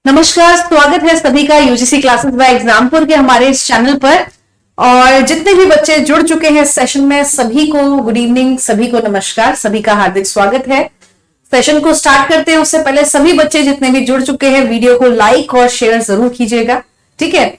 नमस्कार, स्वागत है सभी का यूजीसी क्लासेस बाय एग्जामपुर के हमारे इस चैनल पर। और जितने भी बच्चे जुड़ चुके हैं इस सेशन में, सभी को गुड इवनिंग, सभी को नमस्कार, सभी का हार्दिक स्वागत है। सेशन को स्टार्ट करते हैं उससे पहले सभी बच्चे जितने भी जुड़ चुके हैं वीडियो को लाइक और शेयर जरूर कीजिएगा, ठीक है।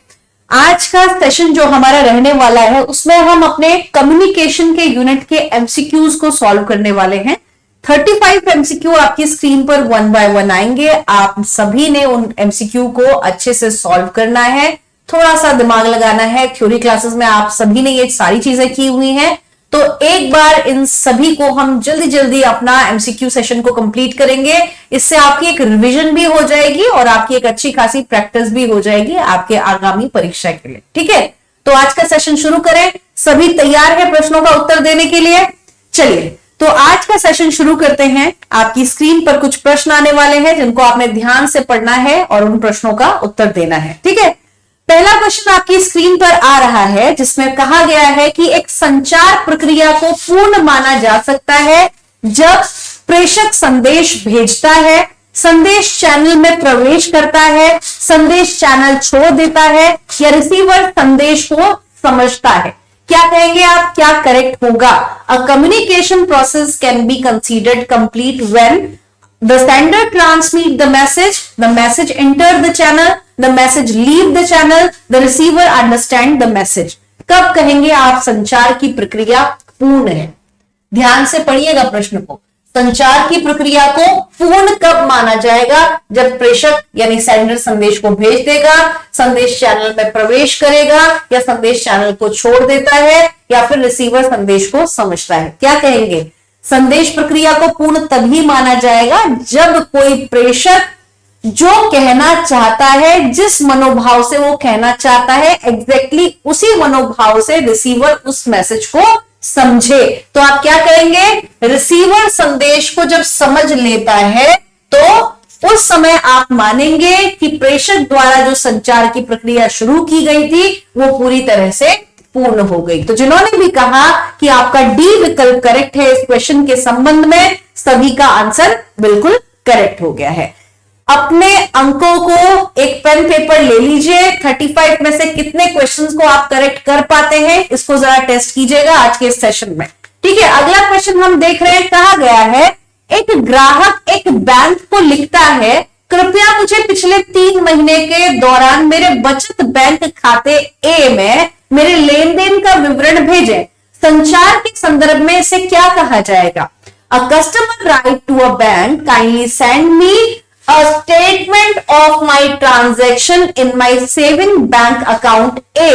आज का सेशन जो हमारा रहने वाला है उसमें हम अपने कम्युनिकेशन के यूनिट के एमसीक्यूज को सॉल्व करने वाले हैं। 35 एमसीक्यू आपकी स्क्रीन पर 1 बाय 1 आएंगे। आप सभी ने उन एमसीक्यू को अच्छे से सॉल्व करना है, थोड़ा सा दिमाग लगाना है। थ्योरी क्लासेस में आप सभी ने ये सारी चीजें की हुई हैं, तो एक बार इन सभी को हम जल्दी जल्दी अपना एमसीक्यू सेशन को कंप्लीट करेंगे। इससे आपकी एक रिवीजन भी हो जाएगी और आपकी एक अच्छी खासी प्रैक्टिस भी हो जाएगी आपके आगामी परीक्षा के लिए, ठीक है। तो आज का सेशन शुरू करें। सभी तैयार है प्रश्नों का उत्तर देने के लिए? चलिए, तो आज का सेशन शुरू करते हैं। आपकी स्क्रीन पर कुछ प्रश्न आने वाले हैं जिनको आपने ध्यान से पढ़ना है और उन प्रश्नों का उत्तर देना है, ठीक है। पहला क्वेश्चन आपकी स्क्रीन पर आ रहा है जिसमें कहा गया है कि एक संचार प्रक्रिया को पूर्ण माना जा सकता है जब प्रेषक संदेश भेजता है, संदेश चैनल में प्रवेश करता है, संदेश चैनल छोड़ देता है या रिसीवर संदेश को समझता है। क्या कहेंगे आप, क्या करेक्ट होगा? A communication process can be considered complete when the sender transmit the message enter the channel, the message leave the channel, the receiver understand the message. कब कहेंगे आप संचार की प्रक्रिया पूर्ण है? ध्यान से पढ़िएगा प्रश्न को। संचार की प्रक्रिया को पूर्ण कब माना जाएगा? जब प्रेषक यानी सेंडर संदेश को भेज देगा, संदेश चैनल में प्रवेश करेगा या संदेश चैनल को छोड़ देता है या फिर रिसीवर संदेश को समझता है। क्या कहेंगे? संदेश प्रक्रिया को पूर्ण तभी माना जाएगा जब कोई प्रेषक जो कहना चाहता है, जिस मनोभाव से वो कहना चाहता है, एग्जैक्टली उसी मनोभाव से रिसीवर उस मैसेज को समझे। तो आप क्या कहेंगे? रिसीवर संदेश को जब समझ लेता है तो उस समय आप मानेंगे कि प्रेषक द्वारा जो संचार की प्रक्रिया शुरू की गई थी वो पूरी तरह से पूर्ण हो गई। तो जिन्होंने भी कहा कि आपका डी विकल्प करेक्ट है इस क्वेश्चन के संबंध में, सभी का आंसर बिल्कुल करेक्ट हो गया है। अपने अंकों को एक पेन पेपर ले लीजिए। 35 में से कितने क्वेश्चंस को आप करेक्ट कर पाते हैं इसको जरा टेस्ट कीजिएगा आज के सेशन में, ठीक है। अगला क्वेश्चन हम देख रहे हैं। कहा गया है एक ग्राहक एक बैंक को लिखता है, कृपया मुझे पिछले 3 महीने के दौरान मेरे बचत बैंक खाते ए में मेरे लेन देन का विवरण भेजें। संचार के संदर्भ में इसे क्या कहा जाएगा? A customer write to a bank, kindly send me a statement of my transaction in my saving bank account A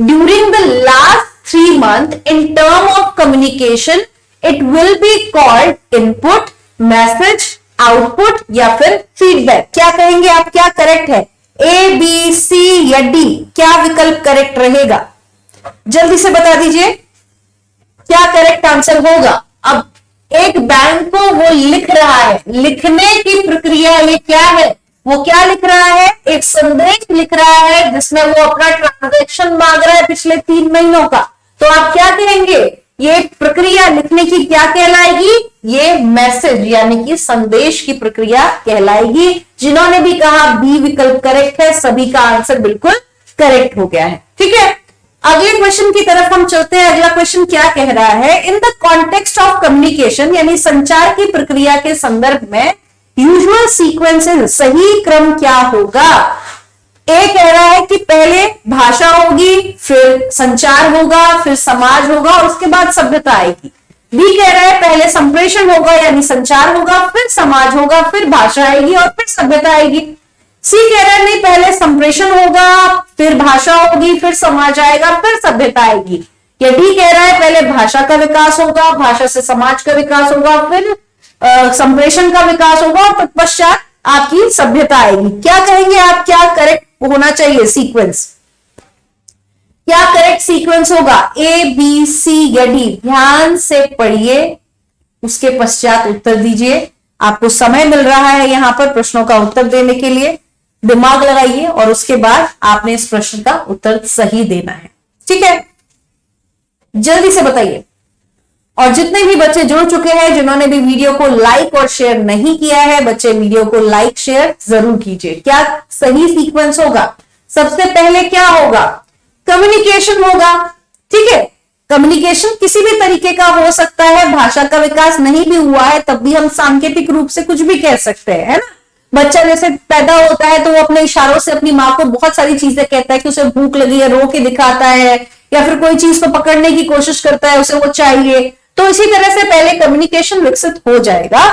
during the last 3 months. In term of communication it will be called input, message, output या फिर feedback। क्या कहेंगे आप, क्या correct है? A, B, C या D? क्या विकल्प करेक्ट रहेगा? जल्दी से बता दीजिए क्या करेक्ट आंसर होगा। अब एक बैंक को वो लिख रहा है, लिखने की प्रक्रिया ये क्या है? वो क्या लिख रहा है? एक संदेश लिख रहा है जिसमें वो अपना ट्रांजैक्शन मांग रहा है पिछले 3 महीनों का। तो आप क्या कहेंगे? ये प्रक्रिया लिखने की क्या कहलाएगी? ये मैसेज यानी कि संदेश की प्रक्रिया कहलाएगी। जिन्होंने भी कहा बी विकल्प करेक्ट है, सभी का आंसर बिल्कुल करेक्ट हो गया है, ठीक है। अगले क्वेश्चन की तरफ हम चलते हैं। अगला क्वेश्चन क्या कह रहा है? In the context of communication यानी संचार की प्रक्रिया के संदर्भ में यूजुअल सीक्वेंसेस, सही क्रम क्या होगा? ए कह रहा है कि पहले भाषा होगी, फिर संचार होगा, फिर समाज होगा और उसके बाद सभ्यता आएगी। बी कह रहा है पहले संप्रेषण होगा यानी संचार होगा, फिर समाज होगा, फिर भाषा आएगी और फिर सभ्यता आएगी। सी कह रहा है नहीं, पहले संप्रेषण होगा, फिर भाषा होगी, फिर समाज आएगा, फिर सभ्यता आएगी। या डी कह रहा है पहले भाषा का विकास होगा, भाषा से समाज का विकास होगा, फिर संप्रेषण का विकास होगा और तत्पश्चात आपकी सभ्यता आएगी। क्या कहेंगे आप, क्या करेक्ट होना चाहिए सीक्वेंस? क्या करेक्ट सीक्वेंस होगा? ए, बी, सी या डी? ध्यान से पढ़िए, उसके पश्चात उत्तर दीजिए। आपको समय मिल रहा है यहां पर प्रश्नों का उत्तर देने के लिए। दिमाग लगाइए और उसके बाद आपने इस प्रश्न का उत्तर सही देना है, ठीक है। जल्दी से बताइए। और जितने भी बच्चे जुड़ चुके हैं, जिन्होंने भी वीडियो को लाइक और शेयर नहीं किया है, बच्चे वीडियो को लाइक शेयर जरूर कीजिए। क्या सही सीक्वेंस होगा? सबसे पहले क्या होगा? कम्युनिकेशन होगा। ठीक है, कम्युनिकेशन किसी भी तरीके का हो सकता है, भाषा का विकास नहीं भी हुआ है तब भी हम सांकेतिक रूप से कुछ भी कह सकते हैं, है ना। बच्चा जैसे पैदा होता है तो वो अपने इशारों से अपनी माँ को बहुत सारी चीजें कहता है कि उसे भूख लगी है, रो के दिखाता है, या फिर कोई चीज को पकड़ने की कोशिश करता है, उसे वो चाहिए। तो इसी तरह से पहले कम्युनिकेशन विकसित हो जाएगा।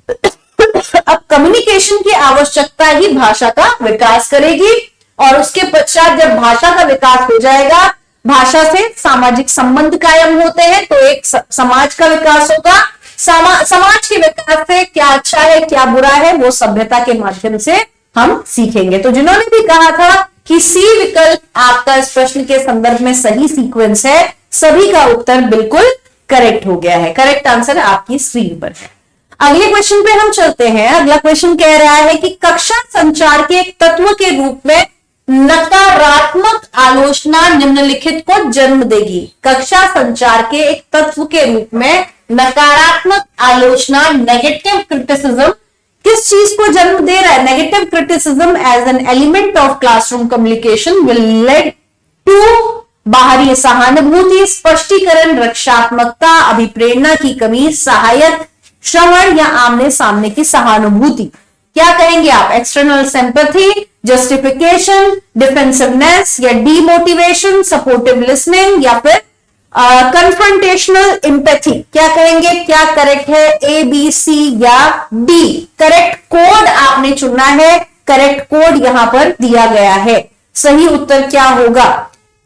अब कम्युनिकेशन की आवश्यकता ही भाषा का विकास करेगी, और उसके पश्चात जब भाषा का विकास हो जाएगा, भाषा से सामाजिक संबंध कायम होते हैं, तो एक समाज का विकास होगा। समाज के विकास से क्या अच्छा है क्या बुरा है वो सभ्यता के माध्यम से हम सीखेंगे। तो जिन्होंने भी कहा था कि सी विकल्प आपका इस प्रश्न के संदर्भ में सही सीक्वेंस है, सभी का उत्तर बिल्कुल करेक्ट हो गया है। करेक्ट आंसर आपकी स्क्रीन पर है। अगले क्वेश्चन पे हम चलते हैं। अगला क्वेश्चन कह रहा है कि कक्षा संचार के एक तत्व के रूप में नकारात्मक आलोचना निम्नलिखित को जन्म देगी। कक्षा संचार के एक तत्व के रूप में नकारात्मक आलोचना, नेगेटिव क्रिटिसिज्म, किस चीज को जन्म दे रहा है? Negative criticism as an element of classroom communication will lead to बाहरी सहानुभूति, स्पष्टीकरण, रक्षात्मकता, अभिप्रेरणा की कमी, सहायक श्रवण या आमने सामने की सहानुभूति। क्या कहेंगे आप? एक्सटर्नल सिंपैथी, जस्टिफिकेशन, डिफेंसिवनेस या डीमोटिवेशन, सपोर्टिव लिसनिंग या फिर कन्फ्रंटेशनल एम्पैथी। क्या कहेंगे? क्या करेक्ट है? ए, बी, सी या डी? करेक्ट कोड आपने चुनना है, करेक्ट कोड यहां पर दिया गया है। सही उत्तर क्या होगा?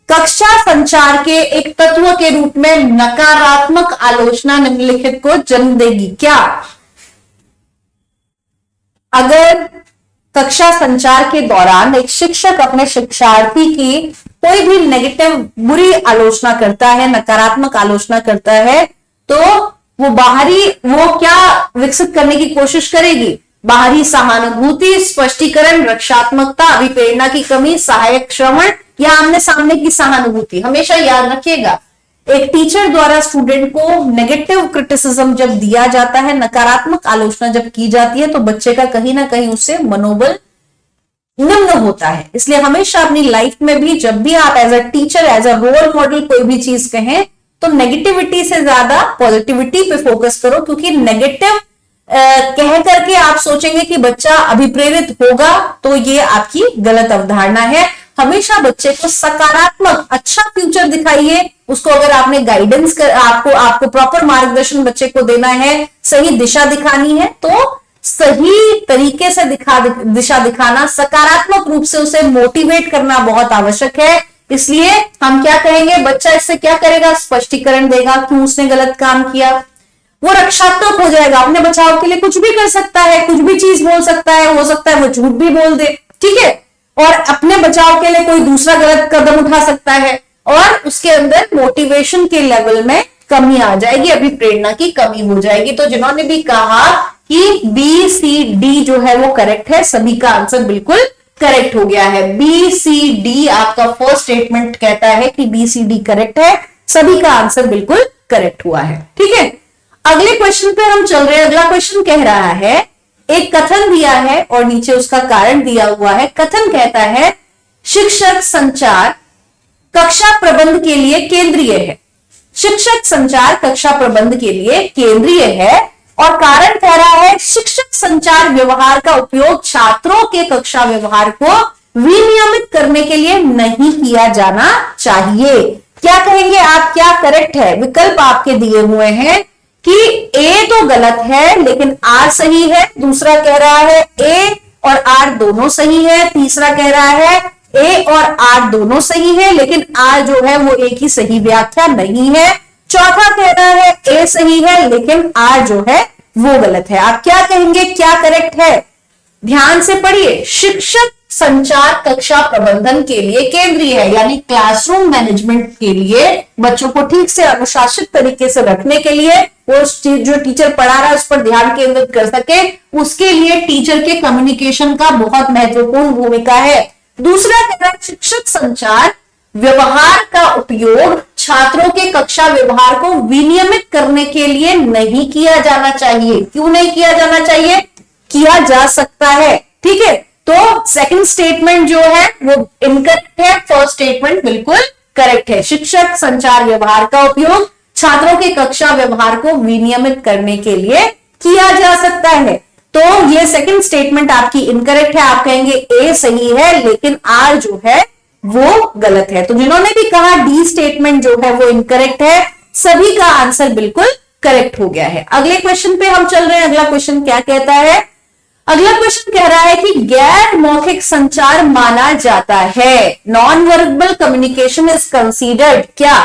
कक्षा संचार के एक तत्व के रूप में नकारात्मक आलोचना निम्नलिखित को जन्म देगी। क्या? अगर कक्षा संचार के दौरान एक शिक्षक अपने शिक्षार्थी की कोई भी नेगेटिव बुरी आलोचना करता है, नकारात्मक आलोचना करता है, तो वो क्या विकसित करने की कोशिश करेगी? बाहरी सहानुभूति, स्पष्टीकरण, रक्षात्मकता, अभिप्रेरणा की कमी, सहायक श्रवण या आमने सामने की सहानुभूति। हमेशा याद रखिएगा, एक टीचर द्वारा स्टूडेंट को नेगेटिव क्रिटिसिज्म जब दिया जाता है, नकारात्मक आलोचना जब की जाती है, तो बच्चे का कहीं ना कहीं उससे मनोबल निम्न होता है। इसलिए हमेशा अपनी लाइफ में भी जब भी आप as a teacher, as a role model कोई भी चीज कहें, तो नेगेटिविटी से ज्यादा पॉजिटिविटी पे फोकस करो, क्योंकि नेगेटिव कह करके आप सोचेंगे कि बच्चा अभिप्रेरित होगा, तो ये आपकी गलत अवधारणा है। हमेशा बच्चे को सकारात्मक अच्छा फ्यूचर दिखाइए। उसको अगर आपने गाइडेंस कर, आपको प्रॉपर मार्गदर्शन बच्चे को देना है, सही दिशा दिखानी है, तो सही तरीके से दिशा दिखाना, सकारात्मक रूप से उसे मोटिवेट करना बहुत आवश्यक है। इसलिए हम क्या कहेंगे? बच्चा इससे क्या करेगा? स्पष्टीकरण देगा क्यों उसने गलत काम किया। वो रक्षात्मक हो जाएगा, अपने बचाव के लिए कुछ भी कर सकता है, कुछ भी चीज बोल सकता है, हो सकता है वो झूठ भी बोल दे, ठीक है, और अपने बचाव के लिए कोई दूसरा गलत कदम उठा सकता है, और उसके अंदर मोटिवेशन के लेवल में कमी आ जाएगी, अभिप्रेरणा की कमी हो जाएगी। तो जिन्होंने भी कहा कि बी, सी, डी जो है वो करेक्ट है, सभी का आंसर बिल्कुल करेक्ट हो गया है। बी, सी, डी आपका फर्स्ट स्टेटमेंट कहता है कि बी, सी, डी करेक्ट है, सभी का आंसर बिल्कुल करेक्ट हुआ है। ठीक है, अगले क्वेश्चन पे हम चल रहे हैं। अगला क्वेश्चन कह रहा है, एक कथन दिया है और नीचे उसका कारण दिया हुआ है। कथन कहता है, शिक्षक संचार कक्षा प्रबंध के लिए केंद्रीय है। शिक्षक संचार कक्षा प्रबंध के लिए केंद्रीय है, और कारण कह रहा है, शिक्षक संचार व्यवहार का उपयोग छात्रों के कक्षा व्यवहार को विनियमित करने के लिए नहीं किया जाना चाहिए। क्या कहेंगे आप? क्या करेक्ट है? विकल्प आपके दिए हुए हैं कि ए तो गलत है लेकिन आर सही है, दूसरा कह रहा है ए और आर दोनों सही है, तीसरा कह रहा है ए और आर दोनों सही है लेकिन आर जो है वो एक ही सही व्याख्या नहीं है, चौथा कह रहा है ए सही है लेकिन आर जो है वो गलत है। आप क्या कहेंगे? क्या करेक्ट है? ध्यान से पढ़िए। शिक्षक संचार कक्षा प्रबंधन के लिए केंद्रीय है, यानी क्लासरूम मैनेजमेंट के लिए, बच्चों को ठीक से अनुशासित तरीके से रखने के लिए, वो जो टीचर पढ़ा रहा है उस पर ध्यान केंद्रित कर सके, उसके लिए टीचर के कम्युनिकेशन का बहुत महत्वपूर्ण भूमिका है। दूसरा कह रहा है, शिक्षक संचार व्यवहार का उपयोग छात्रों के कक्षा व्यवहार को विनियमित करने के लिए नहीं किया जाना चाहिए। क्यों नहीं किया जाना चाहिए? किया जा सकता है। ठीक है, तो सेकंड स्टेटमेंट जो है वो इनकरेक्ट है, फर्स्ट स्टेटमेंट बिल्कुल करेक्ट है। शिक्षक संचार व्यवहार का उपयोग छात्रों के कक्षा व्यवहार को विनियमित करने के लिए किया जा सकता है। तो ये सेकंड स्टेटमेंट आपकी इनकरेक्ट है। आप कहेंगे ए सही है, लेकिन आर जो है वो गलत है। तो जिन्होंने भी कहा डी स्टेटमेंट जो है वो इनकरेक्ट है, सभी का आंसर बिल्कुल करेक्ट हो गया है। अगले क्वेश्चन पे हम चल रहे हैं। अगला क्वेश्चन क्या कहता है? अगला क्वेश्चन कह रहा है कि गैर मौखिक संचार माना जाता है, non verbal communication is considered क्या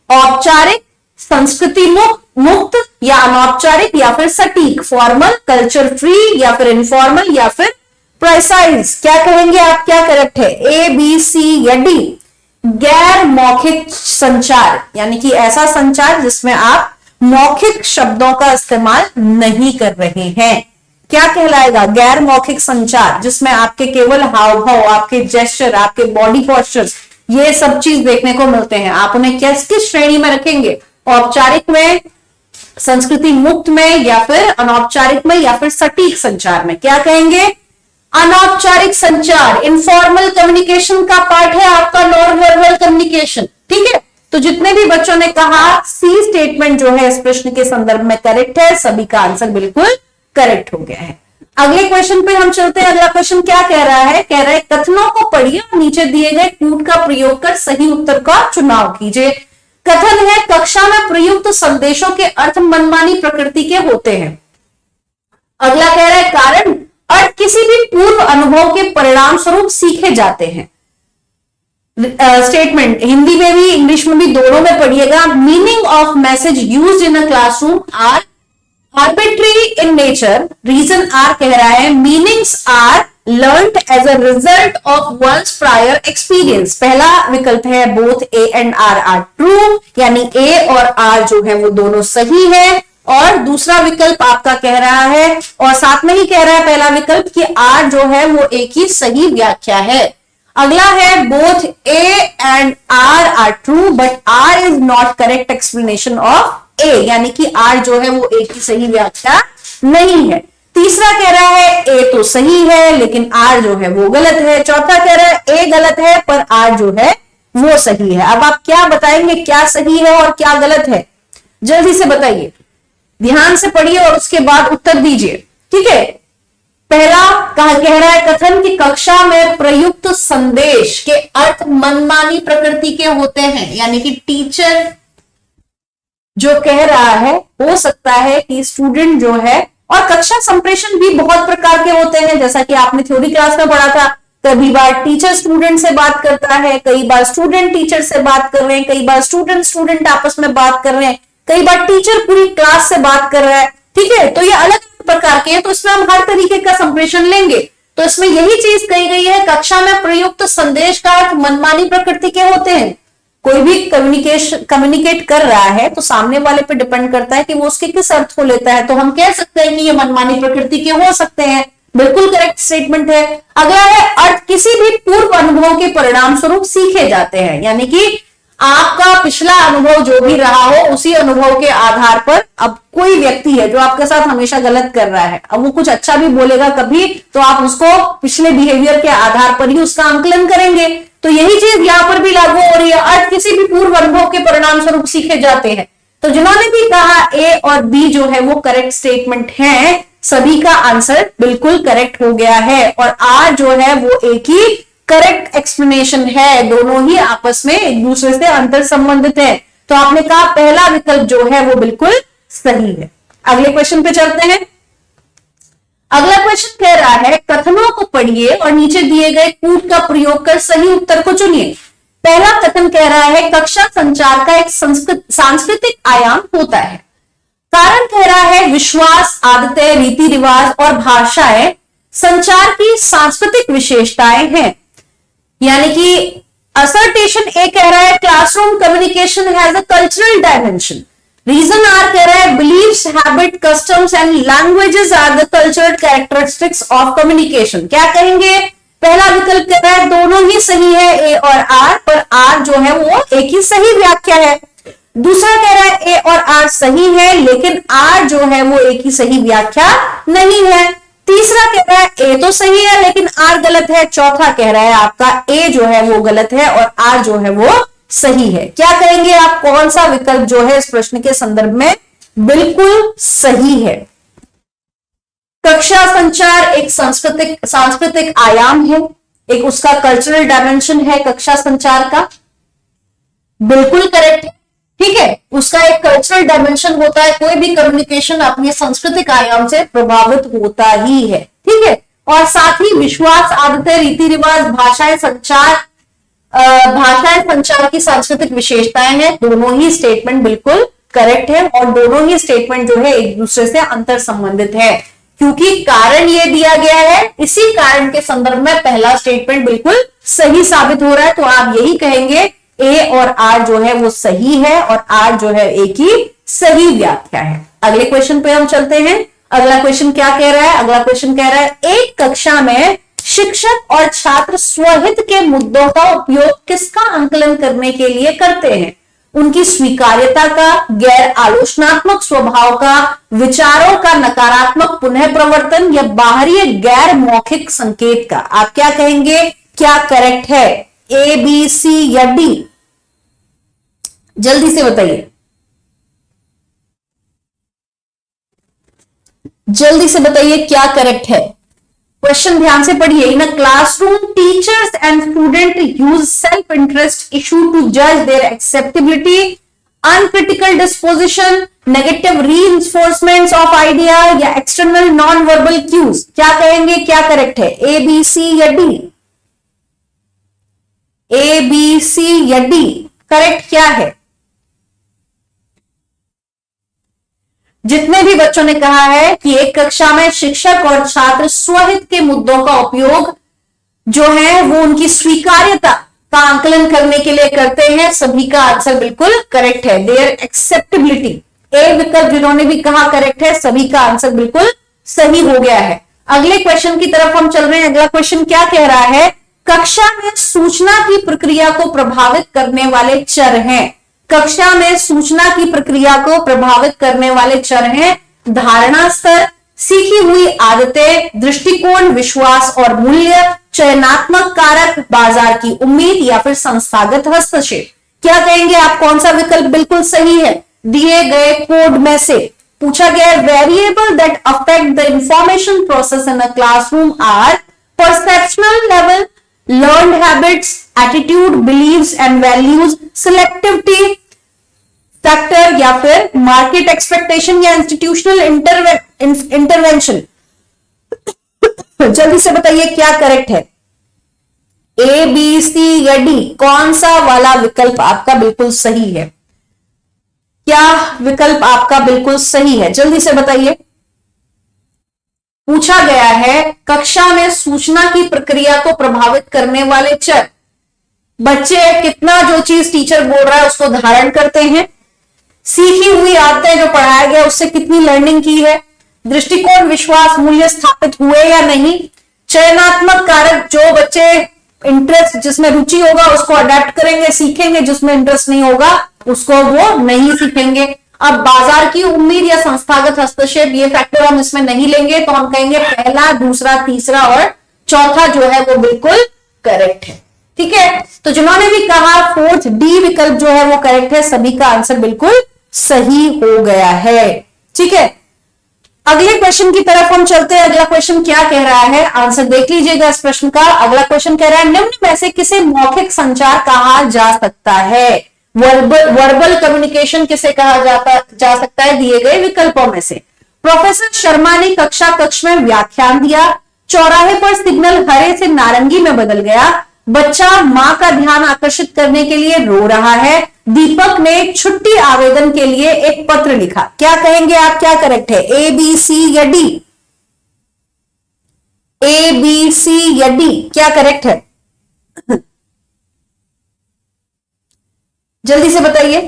औपचारिक, संस्कृति मुक्त या अनौपचारिक या फिर सटीक, फॉर्मल, कल्चर फ्री या फिर इनफॉर्मल या फिर प्रेसाइज? क्या कहेंगे आप, क्या करेक्ट है? ए, बी, सी या डी? गैर मौखिक संचार यानी कि ऐसा संचार जिसमें आप मौखिक शब्दों का इस्तेमाल नहीं कर रहे हैं, क्या कहलाएगा? गैर मौखिक संचार, जिसमें आपके केवल हाव भाव, आपके जेस्चर, आपके बॉडी पोस्चर्स, ये सब चीज देखने को मिलते हैं। आप उन्हें किस श्रेणी में रखेंगे? औपचारिक में, संस्कृति मुक्त में या फिर अनौपचारिक में या फिर सटीक संचार में? क्या कहेंगे? अनौपचारिक संचार, इनफॉर्मल कम्युनिकेशन का पार्ट है आपका नॉन वर्बल कम्युनिकेशन। ठीक है, तो जितने भी बच्चों ने कहा सी स्टेटमेंट जो है इस प्रश्न के संदर्भ में करेक्ट है, सभी का आंसर बिल्कुल करेक्ट हो गया है। अगले क्वेश्चन पे हम चलते हैं। अगला क्वेश्चन क्या कह रहा है? कह रहा है कथनों को पढ़िए और नीचे दिए गए कूट का प्रयोग कर सही उत्तर का चुनाव कीजिए। कथन है कक्षा में प्रयुक्त संदेशों के अर्थ मनमानी प्रकृति के होते हैं। अगला कह रहा है कारण अर्थ किसी भी पूर्व अनुभव के परिणाम स्वरूप सीखे जाते हैं। स्टेटमेंट हिंदी में भी इंग्लिश में भी दोनों में पढ़िएगा। Meaning of message used in a classroom are arbitrary in nature. Reason R कह रहा है meanings are learned as a result of one's prior experience. पहला विकल्प है both A and R true, यानी ए और आर जो है वो दोनों सही है। और दूसरा विकल्प आपका कह रहा है, और साथ में ही कह रहा है पहला विकल्प कि आर जो है वो एक ही सही व्याख्या है। अगला है both A and R true but R is not correct explanation of A, यानी कि आर जो है वो एक ही सही व्याख्या नहीं है। तीसरा कह रहा है ए तो सही है लेकिन आर जो है वो गलत है। चौथा कह रहा है ए गलत है पर आर जो है वो सही है। अब आप क्या बताएंगे, क्या सही है और क्या गलत है? जल्दी से बताइए, ध्यान से पढ़िए और उसके बाद उत्तर दीजिए। ठीक है, पहला कह रहा है कथन की कक्षा में प्रयुक्त संदेश के अर्थ मनमानी प्रकृति के होते हैं, यानी कि टीचर जो कह रहा है हो सकता है कि स्टूडेंट जो है, और कक्षा संप्रेषण भी बहुत प्रकार के होते हैं जैसा कि आपने थ्योरी क्लास में पढ़ा था। कई बार टीचर स्टूडेंट से बात करता है, कई बार स्टूडेंट टीचर से बात कर रहे हैं, कई बार स्टूडेंट आपस में बात कर रहे हैं, कई बार टीचर पूरी क्लास से बात कर रहा है। ठीक है, तो ये अलग प्रकार के हैं, तो इसमें हम हर तरीके का संप्रेषण लेंगे। तो इसमें यही चीज कही गई है, कक्षा में प्रयुक्त संदेश का अर्थ मनमानी प्रकृति के होते हैं। कोई भी कम्युनिकेट कर रहा है तो सामने वाले पे डिपेंड करता है कि वो उसके किस अर्थ को लेता है। तो हम कह सकते हैं कि ये मनमानी प्रकृति के हो सकते हैं, बिल्कुल करेक्ट स्टेटमेंट है। अगला है अर्थ किसी भी पूर्व अनुभव के परिणाम स्वरूप सीखे जाते हैं, यानी कि आपका पिछला अनुभव जो भी रहा हो उसी अनुभव के आधार पर अब कोई व्यक्ति है जो आपके साथ हमेशा गलत कर रहा है, अब वो कुछ अच्छा भी बोलेगा कभी तो आप उसको पिछले बिहेवियर के आधार पर ही उसका आंकलन करेंगे। तो यही चीज यहां पर भी लागू हो रही है, अर्थ किसी भी पूर्व अनुभव के परिणाम स्वरूप सीखे जाते हैं। तो जिन्होंने भी कहा ए और बी जो है वो करेक्ट स्टेटमेंट है, सभी का आंसर बिल्कुल करेक्ट हो गया है। और आर जो है वो एक ही करेक्ट एक्सप्लेनेशन है, दोनों ही आपस में एक दूसरे से अंतर संबंधित है। तो आपने कहा पहला विकल्प जो है वो बिल्कुल सही है। अगले क्वेश्चन पे चलते हैं। अगला क्वेश्चन कह रहा है कथनों को पढ़िए और नीचे दिए गए कूट का प्रयोग कर सही उत्तर को चुनिए। पहला कथन कह रहा है कक्षा संचार का एक सांस्कृतिक आयाम होता है। कारण कह रहा है विश्वास, आदतें, रीति रिवाज और भाषाएं संचार की सांस्कृतिक विशेषताएं हैं, यानी कि असर्टेशन ए कह रहा है classroom communication has a cultural dimension. Reason R कह रहा है beliefs, habit, customs and languages are the cultural characteristics of communication. क्या कहेंगे? पहला विकल्प कह रहा है दोनों ही सही है, ए और आर, पर आर जो है वो एक ही सही व्याख्या है। दूसरा कह रहा है ए और आर सही है, लेकिन आर जो है वो एक ही सही व्याख्या नहीं है। तीसरा कह रहा है ए तो सही है लेकिन आर गलत है। चौथा कह रहा है आपका ए जो है वो गलत है और आर जो है वो सही है। क्या कहेंगे आप, कौन सा विकल्प जो है इस प्रश्न के संदर्भ में बिल्कुल सही है? कक्षा संचार एक सांस्कृतिक आयाम है, एक उसका कल्चरल डायमेंशन है कक्षा संचार का, बिल्कुल करेक्ट है। ठीक है, उसका एक कल्चरल डायमेंशन होता है, कोई भी कम्युनिकेशन अपने सांस्कृतिक आयाम से प्रभावित होता ही है। ठीक है, और साथ ही विश्वास, आदतें, रीति रिवाज, भाषाएं संचार की सांस्कृतिक विशेषताएं हैं। दोनों ही स्टेटमेंट बिल्कुल करेक्ट है और दोनों ही स्टेटमेंट जो है एक दूसरे से अंतर संबंधित है, क्योंकि कारण ये दिया गया है, इसी कारण के संदर्भ में पहला स्टेटमेंट बिल्कुल सही साबित हो रहा है। तो आप यही कहेंगे ए और आर जो है वो सही है और आर जो है एक ही सही व्याख्या है। अगले क्वेश्चन पे हम चलते हैं। अगला क्वेश्चन क्या कह रहा है? अगला क्वेश्चन कह रहा है एक कक्षा में शिक्षक और छात्र स्वहित के मुद्दों का उपयोग किसका आंकलन करने के लिए करते हैं? उनकी स्वीकार्यता का, गैर आलोचनात्मक स्वभाव का, विचारों का नकारात्मक पुनः प्रवर्तन या बाहरी गैर मौखिक संकेत का। आप क्या कहेंगे, क्या करेक्ट है? ए, बी, सी या डी? जल्दी से बताइए, जल्दी से बताइए क्या करेक्ट है। क्वेश्चन ध्यान से पढ़िए। In a classroom teachers and student use self interest issue to जज their acceptability, uncritical disposition, negative reinforcements of idea या एक्सटर्नल नॉन वर्बल क्यूज। क्या कहेंगे, क्या करेक्ट है? ए, बी, सी या डी? ए, बी, सी या डी? करेक्ट क्या है? जितने भी बच्चों ने कहा है कि एक कक्षा में शिक्षक और छात्र स्वहित के मुद्दों का उपयोग जो है वो उनकी स्वीकार्यता का आंकलन करने के लिए करते हैं, सभी का आंसर बिल्कुल करेक्ट है। देयर एक्सेप्टेबिलिटी, ए विकल्प जिन्होंने भी कहा करेक्ट है, सभी का आंसर बिल्कुल सही हो गया है। अगले क्वेश्चन की तरफ हम चल रहे हैं। अगला क्वेश्चन क्या कह रहा है? कक्षा में सूचना की प्रक्रिया को प्रभावित करने वाले चर हैं। कक्षा में सूचना की प्रक्रिया को प्रभावित करने वाले चर हैं धारणा स्तर, सीखी हुई आदतें, दृष्टिकोण, विश्वास और मूल्य, चयनात्मक कारक, बाजार की उम्मीद या फिर संस्थागत हस्तक्षेप। क्या कहेंगे आप, कौन सा विकल्प बिल्कुल सही है दिए गए कोड में से? पूछा गया है variable that affect the information process in a classroom are perceptual level, learned habits, attitude, beliefs and values, selectivity factor या फिर market expectation या institutional intervention। जल्दी से बताइए क्या करेक्ट है? ए, बी, सी या डी? कौन सा वाला विकल्प आपका बिल्कुल सही है? क्या विकल्प आपका बिल्कुल सही है? जल्दी से बताइए। पूछा गया है कक्षा में सूचना की प्रक्रिया को प्रभावित करने वाले चर। बच्चे कितना जो चीज टीचर बोल रहा है उसको धारण करते हैं, सीखी हुई आदतें जो पढ़ाया गया उससे कितनी लर्निंग की है, दृष्टिकोण, विश्वास, मूल्य स्थापित हुए या नहीं, चयनात्मक कारक, जो बच्चे इंटरेस्ट जिसमें रुचि होगा उसको अडेप्ट करेंगे, सीखेंगे, जिसमें इंटरेस्ट नहीं होगा उसको वो नहीं सीखेंगे। अब बाजार की उम्मीद या संस्थागत हस्तक्षेप, ये फैक्टर हम इसमें नहीं लेंगे, तो हम कहेंगे पहला, दूसरा, तीसरा और चौथा जो है वो बिल्कुल करेक्ट है। ठीक है, तो जिन्होंने भी कहा फोर्थ डी विकल्प जो है वो करेक्ट है, सभी का आंसर बिल्कुल सही हो गया है। ठीक है, अगले क्वेश्चन की तरफ हम चलते हैं। अगला क्वेश्चन क्या कह रहा है, आंसर देख लीजिएगा इस प्रश्न का। अगला क्वेश्चन कह रहा है निम्न में से किसे मौखिक संचार कहा जा सकता है? वर्बल कम्युनिकेशन किसे कहा जा सकता है दिए गए विकल्पों में से? प्रोफेसर शर्मा ने कक्ष में व्याख्यान दिया, चौराहे पर सिग्नल हरे से नारंगी में बदल गया, बच्चा मां का ध्यान आकर्षित करने के लिए रो रहा है, दीपक ने छुट्टी आवेदन के लिए एक पत्र लिखा। क्या कहेंगे आप, क्या करेक्ट है? ए, बी, सी या डी? ए, बी, सी या डी? क्या करेक्ट है? जल्दी से बताइए।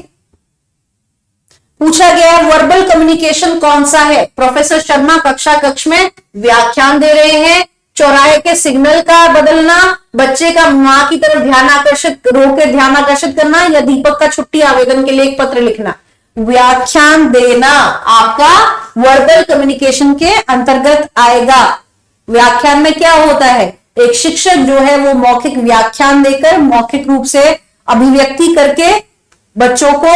पूछा गया वर्बल कम्युनिकेशन कौन सा है? प्रोफेसर शर्मा कक्ष में व्याख्यान दे रहे हैं, चौराहे के सिग्नल का बदलना, बच्चे का मां की तरफ ध्यान आकर्षित, रोक के ध्यान आकर्षित करना, या दीपक का छुट्टी आवेदन के लिए एक पत्र लिखना। व्याख्यान देना आपका वर्बल कम्युनिकेशन के अंतर्गत आएगा। व्याख्यान में क्या होता है, एक शिक्षक जो है वो मौखिक व्याख्यान देकर मौखिक रूप से अभिव्यक्ति करके बच्चों को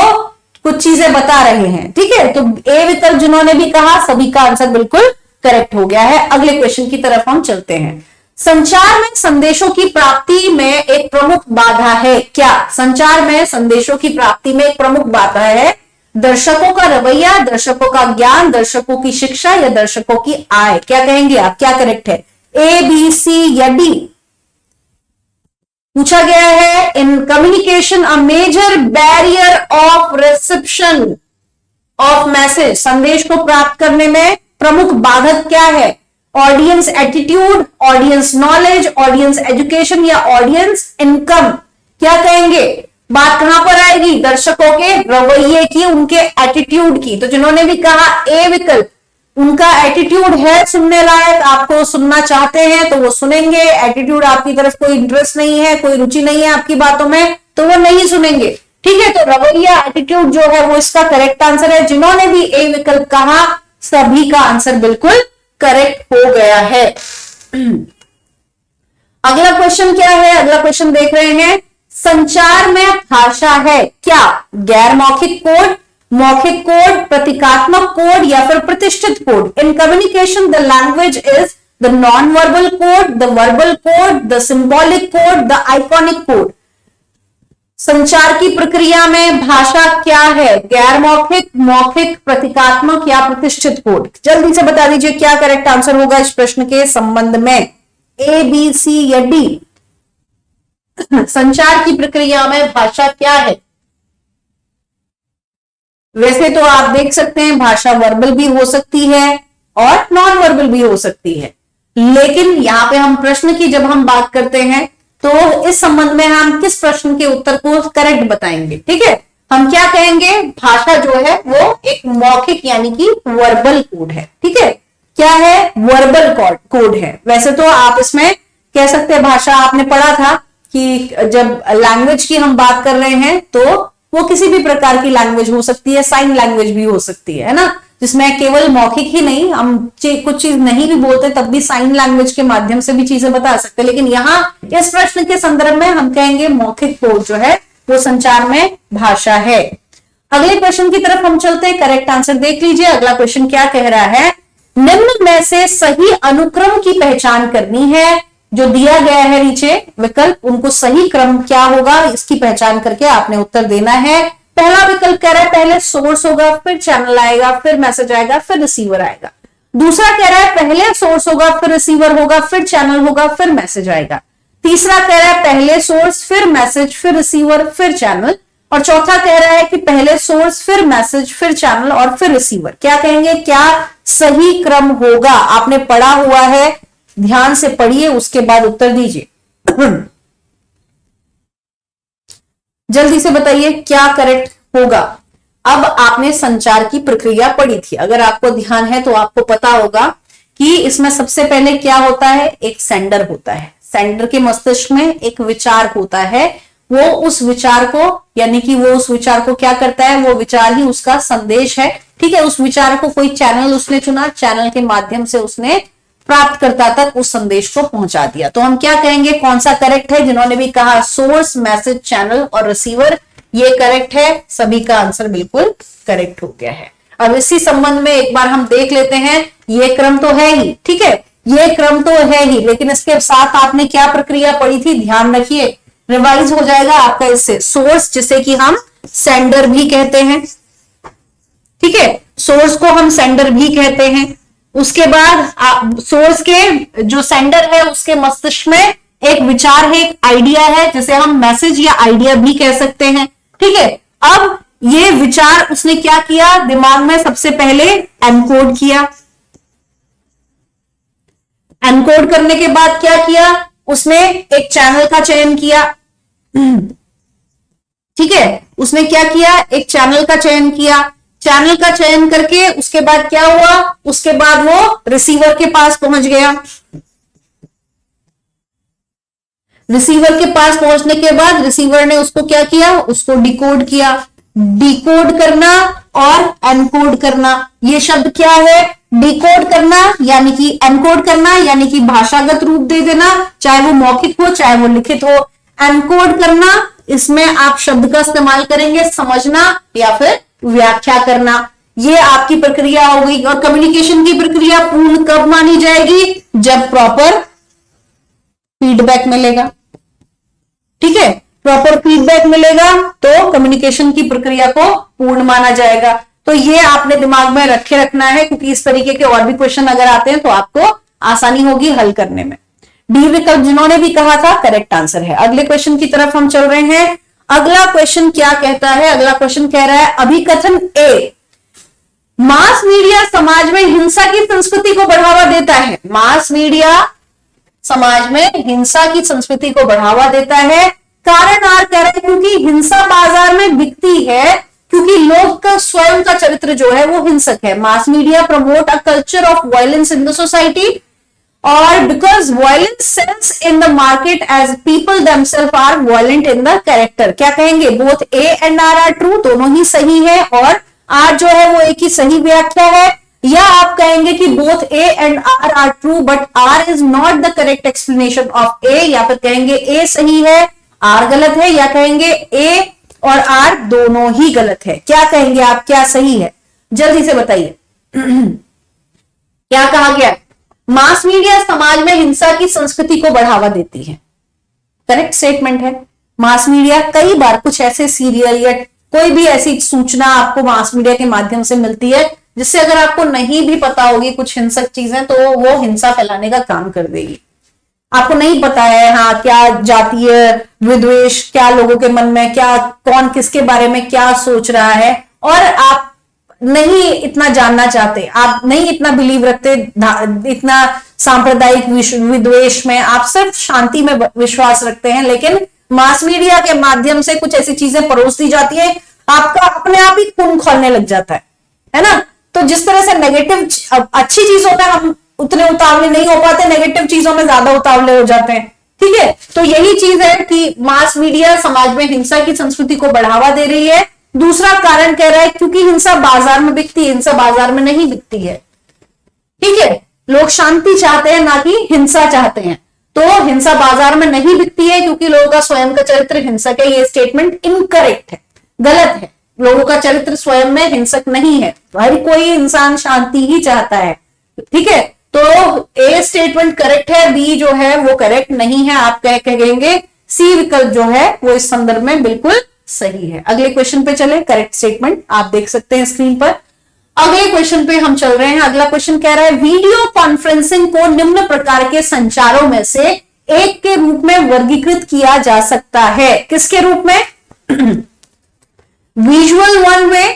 कुछ चीजें बता रहे हैं। ठीक है, तो ए विकल्प जिन्होंने भी कहा सभी का आंसर बिल्कुल करेक्ट हो गया है। अगले क्वेश्चन की तरफ हम चलते हैं। संचार में संदेशों की प्राप्ति में एक प्रमुख बाधा है क्या? संचार में संदेशों की प्राप्ति में एक प्रमुख बाधा है दर्शकों का रवैया, दर्शकों का ज्ञान, दर्शकों की शिक्षा या दर्शकों की आय। क्या कहेंगे आप, क्या करेक्ट है, ए, बी, सी या डी? पूछा गया है in communication a major barrier of reception of message, संदेश को प्राप्त करने में प्रमुख बाधक क्या है? Audience attitude, audience knowledge, audience education या ऑडियंस इनकम। क्या कहेंगे, बात कहां पर आएगी? दर्शकों के रवैये की, उनके एटीट्यूड की। तो जिन्होंने भी कहा ए विकल्प, उनका एटीट्यूड है सुनने लायक, आपको सुनना चाहते हैं तो वो सुनेंगे। एटीट्यूड आपकी तरफ कोई इंटरेस्ट नहीं है, कोई रुचि नहीं है आपकी बातों में, तो वो नहीं सुनेंगे। ठीक है, तो रवैया, एटीट्यूड जो है वो इसका करेक्ट आंसर है। जिन्होंने भी ए विकल्प कहा सभी का आंसर बिल्कुल करेक्ट हो गया है। अगला क्वेश्चन क्या है? अगला क्वेश्चन देख रहे हैं, संचार में भाषा है क्या? गैर मौखिक कोड, मौखिक कोड, प्रतीकात्मक कोड या फिर प्रतिष्ठित code. In communication the language is the non verbal code, the verbal code, the symbolic code, the iconic code. संचार की प्रक्रिया में भाषा क्या है? गैर मौखिक, मौखिक, प्रतीकात्मक या प्रतिष्ठित कोड। जल्दी से बता दीजिए क्या करेक्ट आंसर होगा इस प्रश्न के संबंध में, ए, बी, सी या डी? संचार की प्रक्रिया में भाषा क्या है? वैसे तो आप देख सकते हैं भाषा वर्बल भी हो सकती है और नॉन वर्बल भी हो सकती है, लेकिन यहां पे हम प्रश्न की जब हम बात करते हैं तो इस संबंध में हम किस प्रश्न के उत्तर को करेक्ट बताएंगे। ठीक है, हम क्या कहेंगे, भाषा जो है वो एक मौखिक यानी कि वर्बल कोड है। ठीक है, क्या है, वर्बल कोड है। वैसे तो आप इसमें कह सकते हैं, भाषा आपने पढ़ा था कि जब लैंग्वेज की हम बात कर रहे हैं तो वो किसी भी प्रकार की लैंग्वेज हो सकती है, साइन लैंग्वेज भी हो सकती है ना, जिसमें केवल मौखिक ही नहीं, हम कुछ चीज नहीं भी बोलते तब भी साइन लैंग्वेज के माध्यम से भी चीजें बता सकते हैं। लेकिन यहाँ इस प्रश्न के संदर्भ में हम कहेंगे मौखिक कोड जो है वो संचार में भाषा है। अगले क्वेश्चन की तरफ हम चलते हैं, करेक्ट आंसर देख लीजिए। अगला क्वेश्चन क्या कह रहा है, निम्न में से सही अनुक्रम की पहचान करनी है। जो दिया गया है नीचे विकल्प, उनको सही क्रम क्या होगा इसकी पहचान करके आपने उत्तर देना है। पहला विकल्प कह रहा है पहले सोर्स होगा, फिर चैनल आएगा, फिर मैसेज आएगा, फिर रिसीवर आएगा। दूसरा कह रहा है पहले सोर्स होगा, फिर रिसीवर होगा, फिर चैनल होगा, फिर मैसेज आएगा। तीसरा कह रहा है पहले सोर्स, फिर मैसेज, फिर रिसीवर, फिर चैनल। और चौथा कह रहा है कि पहले सोर्स, फिर मैसेज, फिर चैनल और फिर रिसीवर। क्या कहेंगे, क्या सही क्रम होगा? आपने पढ़ा हुआ है, ध्यान से पढ़िए, उसके बाद उत्तर दीजिए। जल्दी से बताइए क्या करेक्ट होगा। अब आपने संचार की प्रक्रिया पढ़ी थी, अगर आपको ध्यान है तो आपको पता होगा कि इसमें सबसे पहले क्या होता है, एक सेंडर होता है। सेंडर के मस्तिष्क में एक विचार होता है, वो उस विचार को यानी कि वो उस विचार को क्या करता है, वो विचार ही उसका संदेश है। ठीक है, उस विचार को कोई चैनल उसने चुना, चैनल के माध्यम से उसने प्राप्तकर्ता तक उस संदेश को पहुंचा दिया। तो हम क्या कहेंगे, कौन सा करेक्ट है? जिन्होंने भी कहा सोर्स, मैसेज, चैनल और रिसीवर, ये करेक्ट है। सभी का आंसर बिल्कुल करेक्ट हो गया है। अब इसी संबंध में एक बार हम देख लेते हैं, ये क्रम तो है ही, ठीक है, ये क्रम तो है ही, लेकिन इसके साथ आपने क्या प्रक्रिया पढ़ी थी, ध्यान रखिए, रिवाइज हो जाएगा आपका इससे। सोर्स जिसे कि हम सेंडर भी कहते हैं, ठीक है, सोर्स को हम सेंडर भी कहते हैं। उसके बाद सोर्स के जो सेंडर है उसके मस्तिष्क में एक विचार है, एक आइडिया है, जिसे हम मैसेज या आइडिया भी कह सकते हैं। ठीक है, अब ये विचार उसने क्या किया, दिमाग में सबसे पहले एनकोड किया। एनकोड करने के बाद क्या किया, उसने एक चैनल का चयन किया। ठीक है, उसने क्या किया, एक चैनल का चयन किया। चैनल का चयन करके उसके बाद क्या हुआ, उसके बाद वो रिसीवर के पास पहुंच गया। रिसीवर के पास पहुंचने के बाद रिसीवर ने उसको क्या किया, उसको डिकोड किया। डिकोड करना और एनकोड करना, ये शब्द क्या है, डिकोड करना यानी कि एनकोड करना यानी कि भाषागत रूप दे देना, चाहे वो मौखिक हो चाहे वो लिखित हो। एनकोड करना, इसमें आप शब्द का इस्तेमाल करेंगे समझना या फिर व्याख्या करना। ये आपकी प्रक्रिया हो गई। और कम्युनिकेशन की प्रक्रिया पूर्ण कब मानी जाएगी, जब प्रॉपर फीडबैक मिलेगा। ठीक है, प्रॉपर फीडबैक मिलेगा तो कम्युनिकेशन की प्रक्रिया को पूर्ण माना जाएगा। तो ये आपने दिमाग में रखे रखना है, क्योंकि इस तरीके के और भी क्वेश्चन अगर आते हैं तो आपको आसानी होगी हल करने में। डी विकल्प जिन्होंने भी कहा था करेक्ट आंसर है। अगले क्वेश्चन की तरफ हम चल रहे हैं। अगला क्वेश्चन क्या कहता है, अगला क्वेश्चन कह रहा है अभिकथन ए, मास मीडिया समाज में हिंसा की संस्कृति को बढ़ावा देता है। मास मीडिया समाज में हिंसा की संस्कृति को बढ़ावा देता है। कारण आर कह रहे हैं क्योंकि हिंसा बाजार में बिकती है, क्योंकि लोग का स्वयं का चरित्र जो है वो हिंसक है। Mass media promote a culture of violence in the society, और because violence sells in the market as people themselves are violent in the character. क्या कहेंगे, both A and R are true, दोनों ही सही है, और आर जो है वो एक ही सही व्याख्या है। या आप कहेंगे कि both A and R are true but R is not the correct explanation of A, या फिर कहेंगे ए सही है आर गलत है, या कहेंगे ए और आर दोनों ही गलत है। क्या कहेंगे आप, क्या सही है, जल्दी से बताइए। क्या कहा गया, मास मीडिया समाज में हिंसा की संस्कृति को बढ़ावा देती है। करेक्ट स्टेटमेंट है। मास मीडिया कई बार कुछ ऐसे सीरियल या कोई भी ऐसी सूचना आपको मास मीडिया के माध्यम से मिलती है जिससे अगर आपको नहीं भी पता होगी कुछ हिंसक चीजें तो वो हिंसा फैलाने का काम कर देगी। आपको नहीं पता है हाँ क्या जातीय विद्वेष, क्या लोगों के मन में क्या, कौन किसके बारे में क्या सोच रहा है, और आप नहीं इतना जानना चाहते, आप नहीं इतना बिलीव रखते इतना सांप्रदायिक विद्वेष में, आप सिर्फ शांति में विश्वास रखते हैं। लेकिन मास मीडिया के माध्यम से कुछ ऐसी चीजें परोस दी जाती है, आपका अपने आप ही खून खौलने लग जाता है ना। तो जिस तरह से नेगेटिव अच्छी चीज होता है हम उतने उतावले नहीं हो पाते, नेगेटिव चीजों में ज्यादा उतावले हो जाते हैं। ठीक है, तो यही चीज है कि मास मीडिया समाज में हिंसा की संस्कृति को बढ़ावा दे रही है। दूसरा कारण कह रहा है क्योंकि हिंसा बाजार में बिकती है, हिंसा बाजार में नहीं बिकती है। ठीक है, लोग शांति चाहते हैं ना कि हिंसा चाहते हैं, तो हिंसा बाजार में नहीं बिकती है क्योंकि लोगों का स्वयं का चरित्र हिंसक है। ये स्टेटमेंट इनकरेक्ट है, गलत है। लोगों का चरित्र स्वयं में हिंसक नहीं है, हर कोई इंसान शांति ही चाहता है। ठीक है, तो ए स्टेटमेंट करेक्ट है, बी जो है वो करेक्ट नहीं है। आप कहेंगे सी विकल्प जो है वो इस संदर्भ में बिल्कुल सही है। अगले क्वेश्चन पे चले, करेक्ट स्टेटमेंट आप देख सकते हैं स्क्रीन पर। अगले क्वेश्चन पे हम चल रहे हैं। अगला क्वेश्चन कह रहा है वीडियो कॉन्फ्रेंसिंग को निम्न प्रकार के संचारों में से एक के रूप में वर्गीकृत किया जा सकता है। किसके रूप में, visual one way,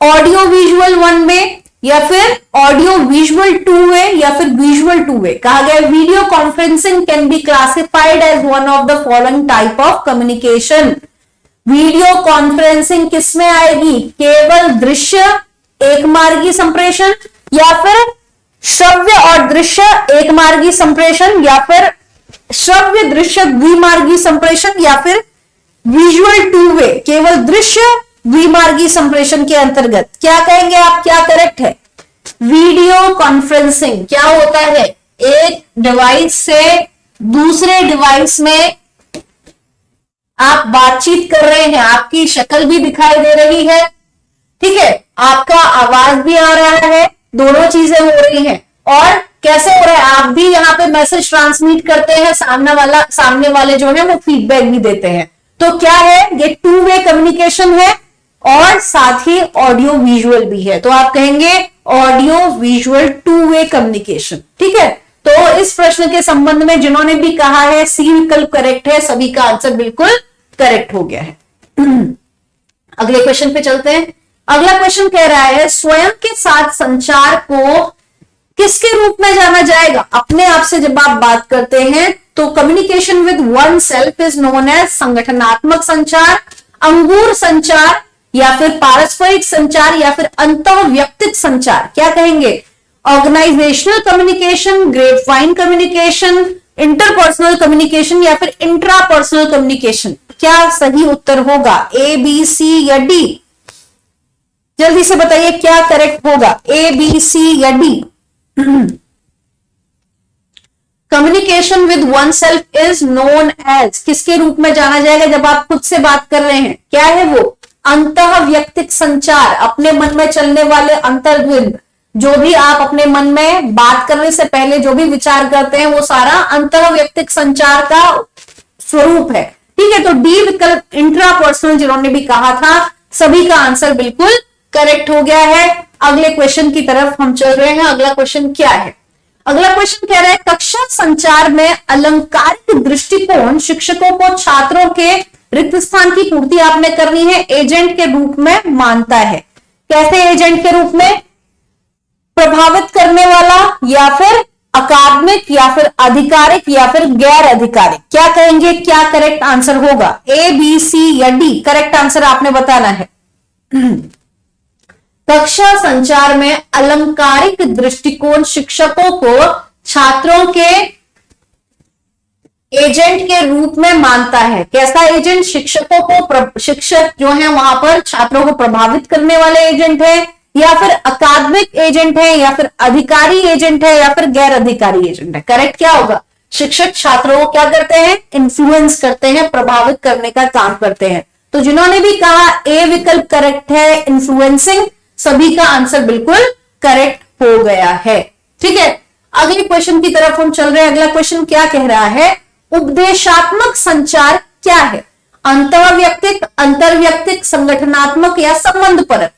audio visual one way, या फिर ऑडियो विजुअल टू वे, या फिर विजुअल टू वे। कहा गया video conferencing can be classified as one of the following type of communication. Video conferencing किसमें आएगी, केवल दृश्य एक मार्गी संप्रेषण, या फिर श्रव्य और दृश्य एक मार्गी संप्रेषण, या फिर श्रव्य दृश्य द्विमार्गी संप्रेषण, या फिर विजुअल टू वे केवल दृश्य द्विमार्गी संप्रेषण के अंतर्गत। क्या कहेंगे आप, क्या करेक्ट है, वीडियो कॉन्फ्रेंसिंग क्या होता है, एक डिवाइस से दूसरे डिवाइस में आप बातचीत कर रहे हैं, आपकी शक्ल भी दिखाई दे रही है, ठीक है, आपका आवाज भी आ रहा है, दोनों चीजें हो रही हैं। और कैसे हो रहा है, आप भी यहाँ पे मैसेज ट्रांसमिट करते हैं, सामने वाले जो है वो फीडबैक भी देते हैं। तो क्या है, ये टू वे कम्युनिकेशन है और साथ ही ऑडियो विजुअल भी है। तो आप कहेंगे audio visual two way communication. ठीक है, तो इस प्रश्न के संबंध में जिन्होंने भी कहा है सी विकल्प करेक्ट है, सभी का आंसर बिल्कुल करेक्ट हो गया है। अगले क्वेश्चन पे चलते हैं। अगला क्वेश्चन कह रहा है स्वयं के साथ संचार को किसके रूप में जाना जाएगा। अपने आप से जब आप बात करते हैं तो communication with oneself is known as संगठनात्मक संचार, अंगूर संचार, या फिर पारस्परिक संचार, या फिर अंतःव्यक्तिक संचार। क्या कहेंगे, organisational communication, grapevine communication, interpersonal communication या फिर इंट्रापर्सनल कम्युनिकेशन? क्या सही उत्तर होगा? ए, बी, सी या डी? जल्दी से बताइए क्या करेक्ट होगा, ए, बी, सी या D? Communication with oneself is known as, किसके रूप में जाना जाएगा जब आप खुद से बात कर रहे हैं? क्या है वो? अंतः व्यक्तिक संचार, अपने मन में चलने वाले अंतर्द्वंद, जो भी आप अपने मन में बात करने से पहले जो भी विचार करते हैं वो सारा अंतः व्यक्तिक संचार का स्वरूप है। ठीक है, तो डी विकल्प इंट्रापर्सनल जिन्होंने भी कहा था, सभी का आंसर बिल्कुल करेक्ट हो गया है। अगले क्वेश्चन की तरफ हम चल रहे हैं। अगला क्वेश्चन क्या है? अगला क्वेश्चन कह रहा है कक्षा संचार में अलंकारिक दृष्टिकोण शिक्षकों को छात्रों के रिक्त स्थान की पूर्ति आपने करनी है, एजेंट के रूप में मानता है। कैसे एजेंट के रूप में? प्रभावित करने वाला या फिर अकादमिक या फिर आधिकारिक या फिर गैर आधिकारिक? क्या कहेंगे, क्या करेक्ट आंसर होगा? ए, बी, सी या डी? करेक्ट आंसर आपने बताना है। कक्षा संचार में अलंकारिक दृष्टिकोण शिक्षकों को छात्रों के एजेंट के रूप में मानता है। कैसा एजेंट? शिक्षकों को, शिक्षक जो है वहां पर छात्रों को प्रभावित करने वाले एजेंट है, या फिर अकादमिक एजेंट है, या फिर अधिकारी एजेंट है, या फिर गैर अधिकारी एजेंट है? करेक्ट क्या होगा? शिक्षक छात्रों को क्या करते हैं? इन्फ्लुएंस करते हैं, प्रभावित करने का काम करते हैं। तो जिन्होंने भी कहा ए विकल्प करेक्ट है, इन्फ्लुएंसिंग, सभी का आंसर बिल्कुल करेक्ट हो गया है। ठीक है, अगले क्वेश्चन की तरफ हम चल रहे हैं। अगला क्वेश्चन क्या कह रहा है? उपदेशात्मक संचार क्या है? अंतर्व्यक्तिक, अंतर्व्यक्तिक, संगठनात्मक या संबंधपरक?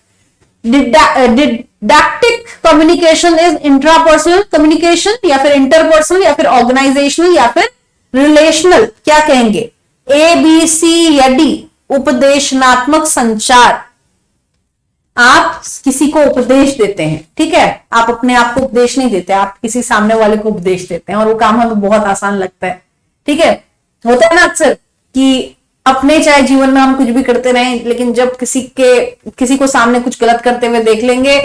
Didactic communication is intrapersonal communication, या फिर इंटरपर्सनल, या फिर ऑर्गेनाइजेशनल, या फिर रिलेशनल? क्या कहेंगे? ए, बी, सी या डी? उपदेशनात्मक संचार, आप किसी को उपदेश देते हैं। ठीक है, आप अपने आप को उपदेश नहीं देते, आप किसी सामने वाले को उपदेश देते हैं, और वो काम हमें बहुत आसान लगता है। ठीक है, होता है ना अक्सर कि अपने चाहे जीवन में हम कुछ भी करते रहें, लेकिन जब किसी को सामने कुछ गलत करते हुए देख लेंगे,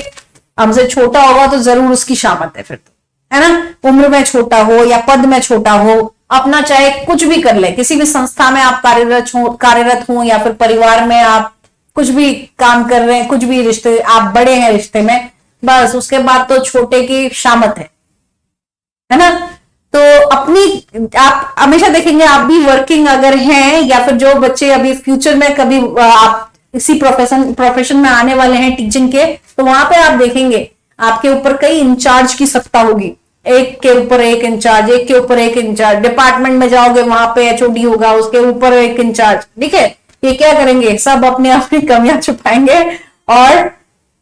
हमसे छोटा होगा तो जरूर उसकी शामत है फिर तो, है ना? उम्र में छोटा हो या पद में छोटा हो, अपना चाहे कुछ भी कर ले, किसी भी संस्था में आप कार्यरत हो या फिर परिवार में आप कुछ भी काम कर रहे हैं, कुछ भी रिश्ते, आप बड़े हैं रिश्ते में, बस उसके बाद तो छोटे की शामत है ना? तो आप हमेशा देखेंगे, आप भी वर्किंग अगर हैं, या फिर जो बच्चे अभी फ्यूचर में कभी आप इसी प्रोफेशन में आने वाले हैं टीचिंग के, तो वहां पे आप देखेंगे आपके ऊपर कई इंचार्ज की सत्ता होगी, एक के ऊपर एक इंचार्ज, एक के ऊपर एक इंचार्ज। डिपार्टमेंट में जाओगे वहां पे एचओडी होगा, उसके ऊपर एक इंचार्ज। ठीक है, ये क्या करेंगे? सब अपने आप की कमियां छुपाएंगे और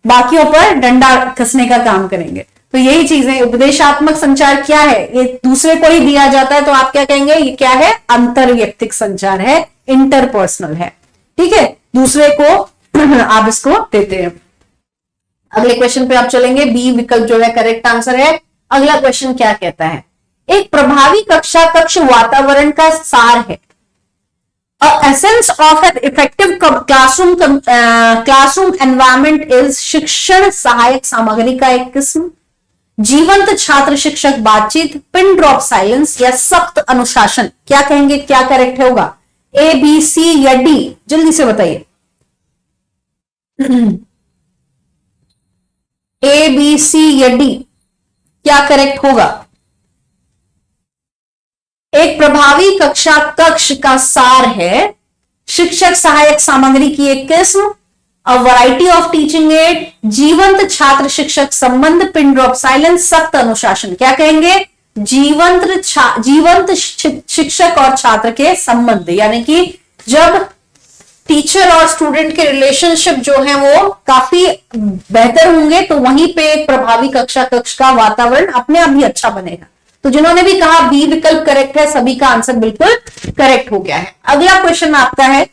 बाकियों पर डंडा कसने का काम करेंगे। तो यही चीज है। उपदेशात्मक संचार क्या है? ये दूसरे को ही दिया जाता है, तो आप क्या कहेंगे? ये क्या है? अंतर्व्यक्तिक संचार है, इंटरपर्सनल है। ठीक है, दूसरे को आप इसको देते हैं। अगले क्वेश्चन पे आप चलेंगे, बी विकल्प जो है करेक्ट आंसर है। अगला क्वेश्चन क्या कहता है? एक प्रभावी कक्ष वातावरण का सार है। Essence of an effective classroom environment is शिक्षण सहायक सामग्री का एक किस्म, जीवंत छात्र शिक्षक बातचीत, पिन ड्रॉप साइलेंस या सख्त अनुशासन? क्या कहेंगे, क्या करेक्ट होगा? ए, बी, सी या डी? जल्दी से बताइए। ए, बी, सी या डी? क्या करेक्ट होगा? एक प्रभावी कक्ष का सार है, शिक्षक सहायक सामग्री की एक किस्म, a variety of teaching add, जीवंत छात्र शिक्षक संबंध, पिन ड्रॉप साइलेंस, सख्त अनुशासन? क्या कहेंगे? जीवंत शिक्षक और छात्र के संबंध, यानी कि जब टीचर और स्टूडेंट के रिलेशनशिप जो है वो काफी बेहतर होंगे, तो वहीं पे एक प्रभावी कक्ष का वातावरण अपने आप भी अच्छा बनेगा। तो जिन्होंने भी कहा बी विकल्प करेक्ट है, सभी का आंसर बिल्कुल करेक्ट हो गया है। अगला क्वेश्चन आपका है,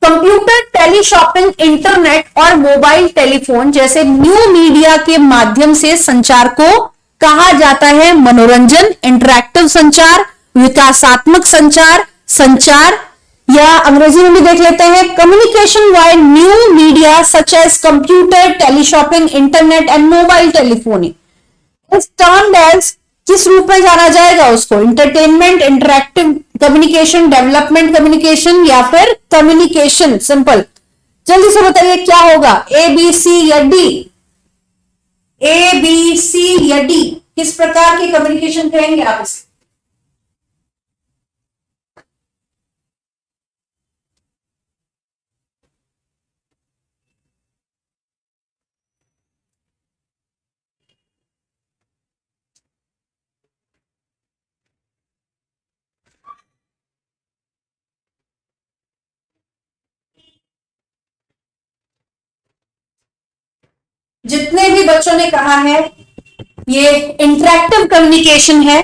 कंप्यूटर, टेलीशॉपिंग, इंटरनेट और मोबाइल टेलीफोन जैसे न्यू मीडिया के माध्यम से संचार को कहा जाता है मनोरंजन, इंटरैक्टिव संचार, विकासात्मक संचार, संचार, या अंग्रेजी में भी देख लेते हैं, communication wide new media such as computer, teleshopping, internet and mobile telephony is termed as, किस रूप में जाना जाएगा उसको? Entertainment, interactive communication, development communication या फिर कम्युनिकेशन? सिंपल, जल्दी से बताइए क्या होगा, ए बी सी या डी? ए बी सी या डी, किस प्रकार की कम्युनिकेशन कहेंगे आप इसे? जितने भी बच्चों ने कहा है ये इंटरैक्टिव कम्युनिकेशन है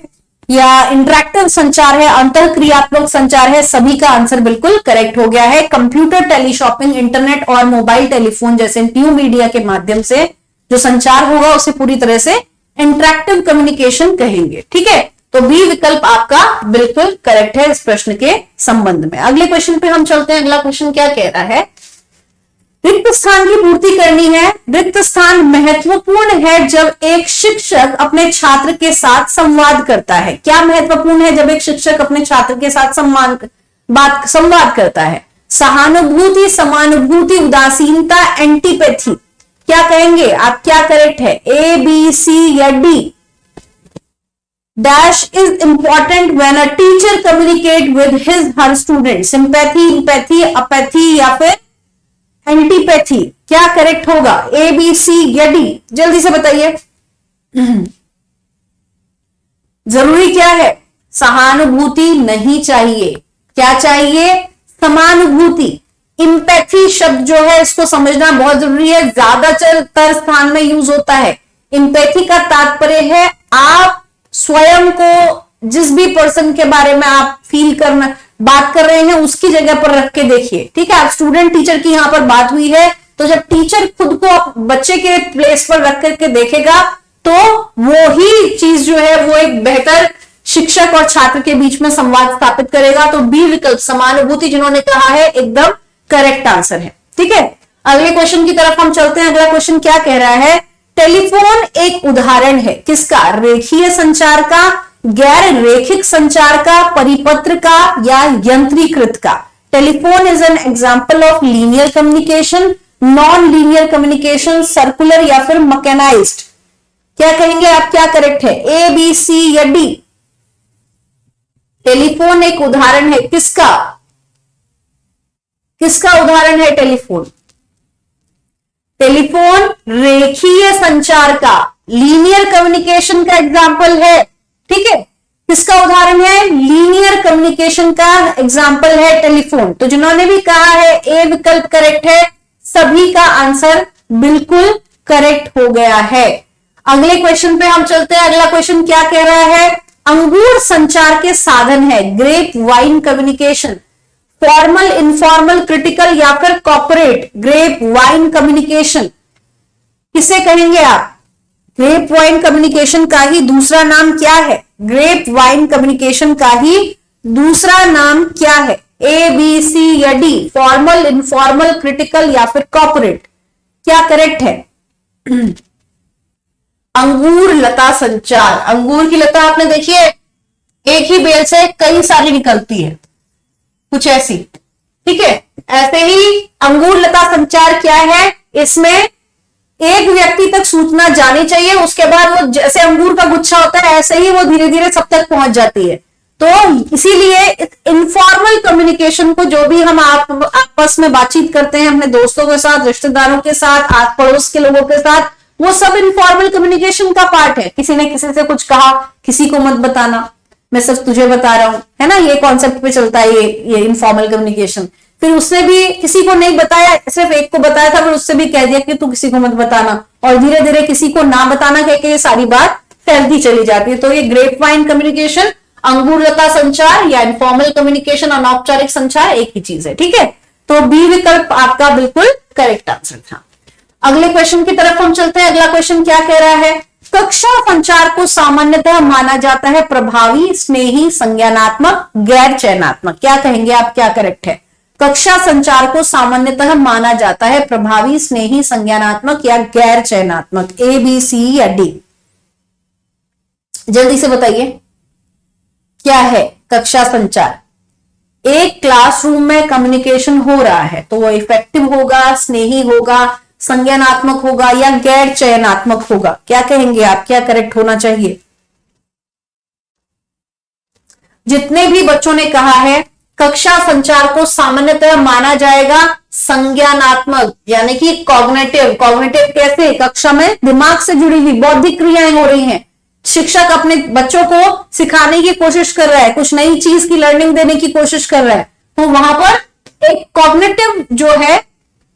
या इंटरैक्टिव संचार है, अंतःक्रियात्मक संचार है, सभी का आंसर बिल्कुल करेक्ट हो गया है। कंप्यूटर, टेलीशॉपिंग, इंटरनेट और मोबाइल टेलीफोन जैसे न्यू मीडिया के माध्यम से जो संचार होगा उसे पूरी तरह से इंटरैक्टिव कम्युनिकेशन कहेंगे। ठीक है, तो बी विकल्प आपका बिल्कुल करेक्ट है इस प्रश्न के संबंध में। अगले क्वेश्चन पे हम चलते हैं। अगला क्वेश्चन क्या कह रहा है? रिक्त स्थान की पूर्ति करनी है। रिक्त स्थान महत्वपूर्ण है जब एक शिक्षक अपने छात्र के साथ संवाद करता है। क्या महत्वपूर्ण है जब एक शिक्षक अपने छात्र के साथ संवाद करता है? सहानुभूति, समानुभूति, उदासीनता, एंटीपैथी। क्या कहेंगे आप, क्या करेक्ट है? ए बी सी या D? Dash is important when a teacher communicate with his her student. Sympathy, empathy, apathy या फिर एंटीपैथी? क्या करेक्ट होगा, ए बी सी या डी? जल्दी से बताइए। जरूरी क्या है? सहानुभूति नहीं चाहिए, क्या चाहिए? समानुभूति। इंपैथी शब्द जो है इसको समझना बहुत जरूरी है, ज्यादातर स्थान में यूज होता है। इंपैथी का तात्पर्य है आप स्वयं को जिस भी पर्सन के बारे में आप फील करना बात कर रहे हैं उसकी जगह पर रख के देखिए। ठीक है, आप स्टूडेंट टीचर की यहां पर बात हुई है, तो जब टीचर खुद को बच्चे के प्लेस पर रख करके देखेगा तो वो ही चीज जो है वो एक बेहतर शिक्षक और छात्र के बीच में संवाद स्थापित करेगा। तो बी विकल्प समानुभूति जिन्होंने कहा है एकदम करेक्ट आंसर है। ठीक है, अगले क्वेश्चन की तरफ हम चलते हैं। अगला क्वेश्चन क्या कह रहा है? टेलीफोन एक उदाहरण है किसका? रेखीय संचार का, गैर रेखिक संचार का, परिपत्र का या यंत्रीकृत का? Telephone is an example of linear communication, non linear communication, circular या फिर मैकेनाइज्ड? क्या कहेंगे आप, क्या करेक्ट है? ए बी सी या डी? टेलीफोन एक उदाहरण है किसका? किसका उदाहरण है टेलीफोन? टेलीफोन रेखीय संचार का, लीनियर कम्युनिकेशन का एग्जाम्पल है। ठीक है, किसका उदाहरण है? लीनियर कम्युनिकेशन का एग्जाम्पल है टेलीफोन। तो जिन्होंने भी कहा है ए विकल्प करेक्ट है, सभी का आंसर बिल्कुल करेक्ट हो गया है। अगले क्वेश्चन पे हम चलते हैं। अगला क्वेश्चन क्या कह रहा है? अंगूर संचार के साधन है। Grapevine communication, formal, informal, critical या फिर कॉर्पोरेट? ग्रेप वाइन कम्युनिकेशन किसे कहेंगे आप? ग्रेप वाइन कम्युनिकेशन का ही दूसरा नाम क्या है? ग्रेप वाइन कम्युनिकेशन का ही दूसरा नाम क्या है? ए बी सी या डी? फॉर्मल, इनफॉर्मल, क्रिटिकल या फिर कॉर्पोरेट? क्या करेक्ट है? अंगूर लता संचार। अंगूर की लता आपने देखी है, एक ही बेल से कई सारी निकलती है, कुछ ऐसी। ठीक है, ऐसे ही अंगूर लता संचार क्या है? इसमें एक व्यक्ति तक सूचना जानी चाहिए, उसके बाद वो जैसे अंगूर का गुच्छा होता है ऐसे ही वो धीरे धीरे सब तक पहुंच जाती है। तो इसीलिए इनफॉर्मल कम्युनिकेशन को, जो भी हम आपस में बातचीत करते हैं अपने दोस्तों के साथ, रिश्तेदारों के साथ, आस पड़ोस के लोगों के साथ, वो सब इनफॉर्मल कम्युनिकेशन का पार्ट है। किसी ने किसी से कुछ कहा, किसी को मत बताना, मैं सिर्फ तुझे बता रहा हूं, है ना, ये कॉन्सेप्ट पे चलता है ये इनफॉर्मल कम्युनिकेशन। फिर उसने भी किसी को नहीं बताया, सिर्फ एक को बताया था, फिर उससे भी कह दिया कि तू किसी को मत बताना, और धीरे धीरे किसी को ना बताना कह के ये सारी बात फैलती चली जाती है। तो ये ग्रेप वाइन कम्युनिकेशन, अंगूर लता संचार या इनफॉर्मल कम्युनिकेशन, अनौपचारिक संचार एक ही चीज है। ठीक है, तो बी विकल्प आपका बिल्कुल करेक्ट आंसर था। अगले क्वेश्चन की तरफ हम चलते हैं। अगला क्वेश्चन क्या कह रहा है? कक्षा संचार को सामान्यतः माना जाता है प्रभावी, स्नेही, संज्ञानात्मक, गैर चयनात्मक। क्या कहेंगे आप, क्या करेक्ट है? कक्षा संचार को सामान्यतः माना जाता है प्रभावी, स्नेही, संज्ञानात्मक या गैर चयनात्मक? ए बी सी या डी? जल्दी से बताइए क्या है कक्षा संचार। एक क्लासरूम में कम्युनिकेशन हो रहा है तो वो इफेक्टिव होगा, स्नेही होगा, संज्ञानात्मक होगा या गैर चयनात्मक होगा? क्या कहेंगे आप, क्या करेक्ट होना चाहिए? जितने भी बच्चों ने कहा है कक्षा संचार को सामान्यतः माना जाएगा संज्ञानात्मक, यानी कि कॉग्निटिव। कॉग्निटिव कैसे? कक्षा में दिमाग से जुड़ी हुई बौद्धिक क्रियाएं हो रही हैं, शिक्षक अपने बच्चों को सिखाने की कोशिश कर रहा है, कुछ नई चीज की लर्निंग देने की कोशिश कर रहा है, तो वहां पर एक कॉग्निटिव जो है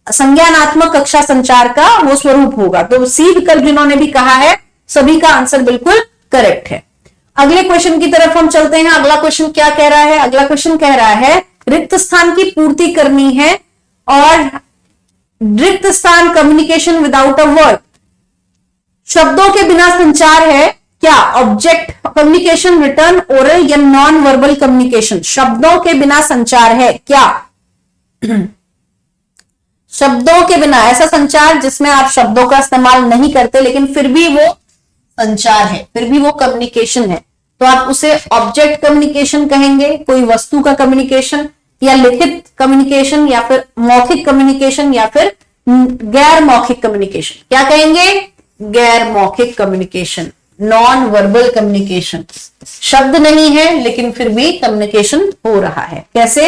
संज्ञानात्मक कक्षा संचार का वो स्वरूप होगा। तो सी विकल्प जिन्होंने भी कहा है सभी का आंसर बिल्कुल करेक्ट है। अगले क्वेश्चन की तरफ हम चलते हैं। अगला क्वेश्चन क्या कह रहा है? अगला क्वेश्चन कह रहा है रिक्त स्थान की पूर्ति करनी है और रिक्त स्थान कम्युनिकेशन विदाउट अ वर्ड, शब्दों के बिना संचार है क्या? ऑब्जेक्ट कम्युनिकेशन, रिटर्न, ओरल या नॉन वर्बल कम्युनिकेशन? शब्दों के बिना संचार है क्या? शब्दों के बिना ऐसा संचार जिसमें आप शब्दों का इस्तेमाल नहीं करते लेकिन फिर भी वो संचार है, फिर भी वो कम्युनिकेशन है, तो आप उसे ऑब्जेक्ट कम्युनिकेशन कहेंगे, कोई वस्तु का कम्युनिकेशन, या लिखित कम्युनिकेशन, या फिर मौखिक कम्युनिकेशन, या फिर गैर मौखिक कम्युनिकेशन? क्या कहेंगे? गैर मौखिक कम्युनिकेशन, नॉन वर्बल कम्युनिकेशन। शब्द नहीं है लेकिन फिर भी कम्युनिकेशन हो रहा है। कैसे?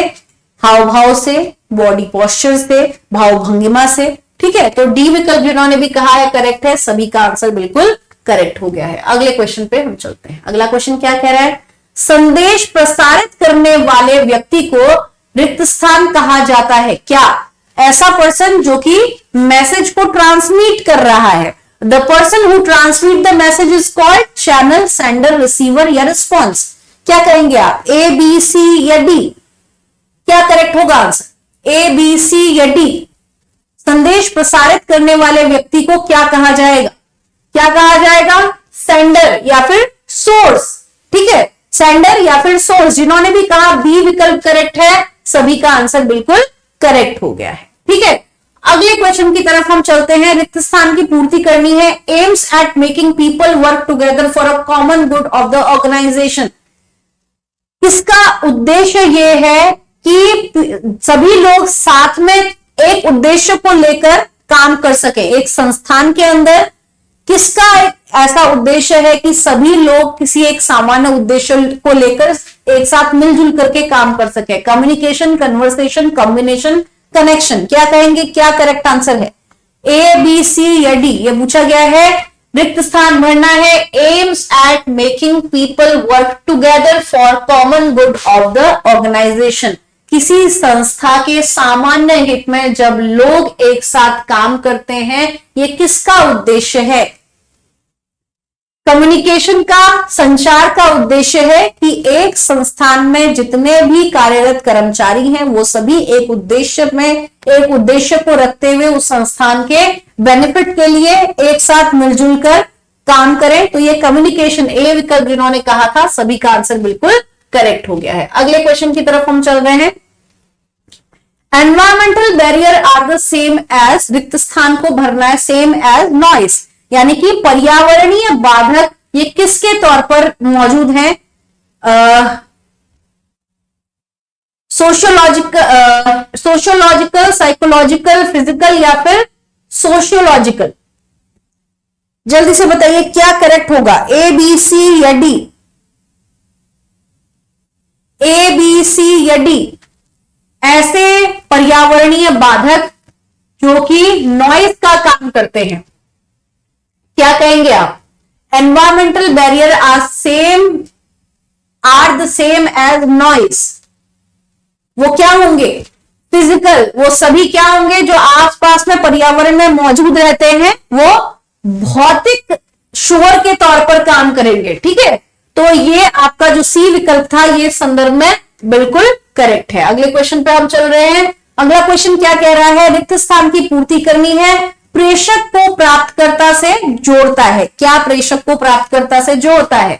हाव भाव से, बॉडी पोस्चर से, भाव भंगिमा से। ठीक है, तो डी विकल्प जिन्होंने भी कहा है करेक्ट है, सभी का आंसर बिल्कुल करेक्ट हो गया है। अगले क्वेश्चन पे हम चलते हैं। अगला क्वेश्चन क्या कह रहा है? संदेश प्रसारित करने वाले व्यक्ति को रिक्त स्थान कहा जाता है क्या? ऐसा पर्सन जो कि मैसेज को ट्रांसमिट कर रहा है। The person who transmit the message is called channel, sender, receiver या रिस्पॉन्स। क्या कहेंगे आप? ए, बी, सी या डी? क्या करेक्ट होगा आंसर? ए, बी, सी या डी? संदेश प्रसारित करने वाले व्यक्ति को क्या कहा जाएगा? क्या कहा जाएगा? सेंडर या फिर सोर्स। ठीक है, सेंडर या फिर सोर्स। जिन्होंने भी कहा बी विकल्प करेक्ट है, सभी का आंसर बिल्कुल करेक्ट हो गया है। ठीक है, अगले क्वेश्चन की तरफ हम चलते हैं। रिक्त स्थान की पूर्ति करनी है। Aims at making people work together for a common good of the organisation. इसका उद्देश्य यह है कि सभी लोग साथ में एक उद्देश्य को लेकर काम कर सके। एक संस्थान के अंदर किसका एक ऐसा उद्देश्य है कि सभी लोग किसी एक सामान्य उद्देश्य को लेकर एक साथ मिलजुल करके काम कर सके? Communication, conversation, combination, connection. क्या कहेंगे? क्या करेक्ट आंसर है? ए, बी, सी या डी? ये पूछा गया है। रिक्त स्थान भरना है। Aims at making people work together for common good of the organisation. किसी संस्था के सामान्य हित में जब लोग एक साथ काम करते हैं, ये किसका उद्देश्य है? कम्युनिकेशन का, संचार का उद्देश्य है कि एक संस्थान में जितने भी कार्यरत कर्मचारी हैं वो सभी एक उद्देश्य को रखते हुए उस संस्थान के बेनिफिट के लिए एक साथ मिलजुल कर काम करें। तो ये कम्युनिकेशन, ए विकल्प जिन्होंने कहा था, सभी का आंसर बिल्कुल करेक्ट हो गया है। अगले क्वेश्चन की तरफ हम चल रहे हैं। Environmental barrier are the same as, रिक्त स्थान को भरना है, सेम एज नॉइस, यानी कि पर्यावरणीय बाधक ये किसके तौर पर मौजूद हैं? सोशियोलॉजिकल, साइकोलॉजिकल, फिजिकल या फिर सोशियोलॉजिकल? जल्दी से बताइए क्या करेक्ट होगा? ए, बी, सी या डी? ए, बी, सी या डी? ऐसे पर्यावरणीय बाधक जो कि नॉइज का काम करते हैं, क्या कहेंगे आप? Environmental barrier are the same as noise. वो क्या होंगे? फिजिकल, वो सभी क्या होंगे जो आसपास में पर्यावरण में मौजूद रहते हैं, वो भौतिक शोर के तौर पर काम करेंगे। ठीक है, तो ये आपका जो सी विकल्प था ये संदर्भ में बिल्कुल करेक्ट है। अगले क्वेश्चन पे हम चल रहे हैं। अगला क्वेश्चन क्या कह रहा है? रिक्त स्थान की पूर्ति करनी है। प्रेषक को प्राप्तकर्ता से जोड़ता है। क्या प्रेषक को प्राप्तकर्ता से जोड़ता है?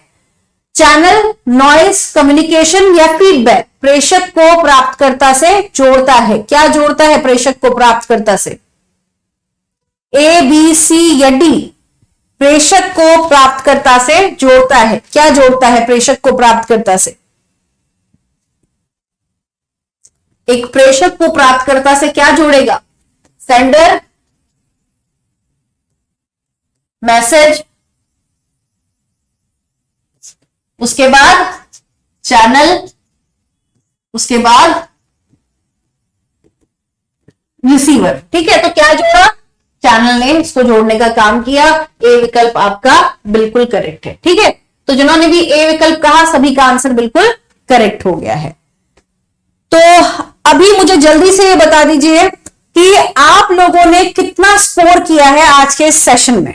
चैनल, नॉइस, कम्युनिकेशन या फीडबैक? प्रेषक को प्राप्तकर्ता से जोड़ता है। क्या जोड़ता है प्रेषक को प्राप्तकर्ता से? ए, बी, सी या डी? प्रेषक को प्राप्तकर्ता से जोड़ता है। क्या जोड़ता है प्रेषक को प्राप्तकर्ता से? एक प्रेषक को प्राप्तकर्ता से क्या जोड़ेगा? सेंडर, मैसेज, उसके बाद चैनल, उसके बाद रिसीवर। ठीक है, तो क्या जोड़ा? चैनल ने इसको जोड़ने का काम किया। ए विकल्प आपका बिल्कुल करेक्ट है। ठीक है, तो जिन्होंने भी ए विकल्प कहा सभी का आंसर बिल्कुल करेक्ट हो गया है। तो अभी मुझे जल्दी से ये बता दीजिए कि आप लोगों ने कितना स्कोर किया है आज के सेशन में।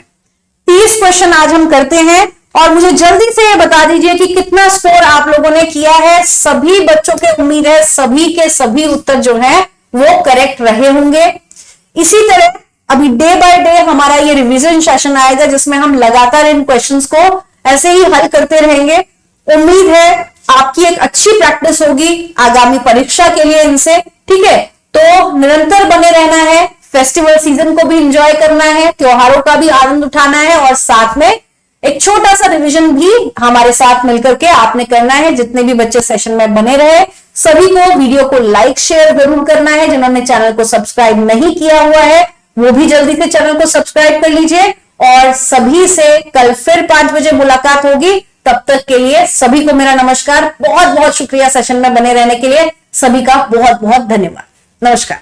30 क्वेश्चन आज हम करते हैं और मुझे जल्दी से ये बता दीजिए कि कितना स्कोर आप लोगों ने किया है। सभी बच्चों के उम्मीद है सभी के सभी उत्तर जो है वो करेक्ट रहे होंगे। इसी तरह अभी डे बाय डे हमारा ये रिवीजन सेशन आएगा जिसमें हम लगातार इन क्वेश्चंस को ऐसे ही हल करते रहेंगे। उम्मीद है आपकी एक अच्छी प्रैक्टिस होगी आगामी परीक्षा के लिए इनसे। ठीक है, तो निरंतर बने रहना है, फेस्टिवल सीजन को भी एंजॉय करना है, त्योहारों का भी आनंद उठाना है और साथ में एक छोटा सा रिवीजन भी हमारे साथ मिलकर के आपने करना है। जितने भी बच्चे सेशन में बने रहे सभी को वीडियो को लाइक शेयर जरूर करना है। जिन्होंने चैनल को सब्सक्राइब नहीं किया हुआ है वो भी जल्दी से चैनल को सब्सक्राइब कर लीजिए और सभी से कल फिर 5 बजे मुलाकात होगी। तब तक के लिए सभी को मेरा नमस्कार। बहुत बहुत शुक्रिया सेशन में बने रहने के लिए। सभी का बहुत बहुत धन्यवाद। नमस्कार।